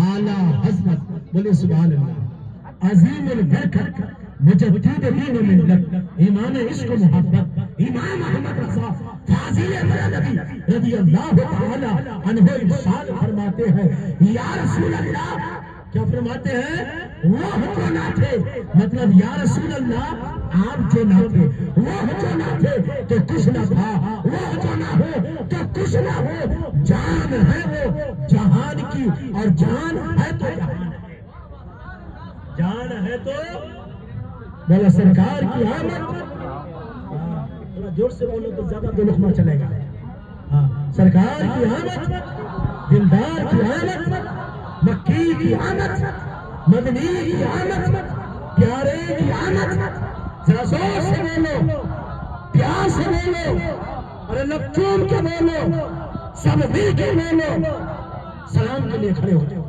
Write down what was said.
اعلیٰ حضرت، بولے سبحان اللہ، عظیم البرکت، مجدد دین و ملت، امام عشق و محبت، امام احمد رضا فاضل مدنی رضی اللہ تعالی عنہ ارشاد فرماتے ہیں، یا رسول اللہ، کیا فرماتے ہیں؟ وہ جو نہ تھے، مطلب یا رسول اللہ آپ جو نہ تھے، وہ جو نہ تھے تو کچھ نہ تھا، وہ جو نہ ہو تو کچھ نہ ہو، جان ہے وہ جہان کی، اور جان ہے تو جہان ہے، جان ہے تو بولا سرکار کی آمد، تھوڑا زور سے بولو تو زیادہ دو لقمہ چلے گا، سرکار کی آمد، دلدار کی آمد، مکی کی آمد، مدنی کی آمد، پیارے کی آمد، ذرا زور سے بولو، پیار سے بولو، اور اللہ چوم کے بولو، سب مل کے بولو، سلام کے لیے کھڑے ہو جاؤ۔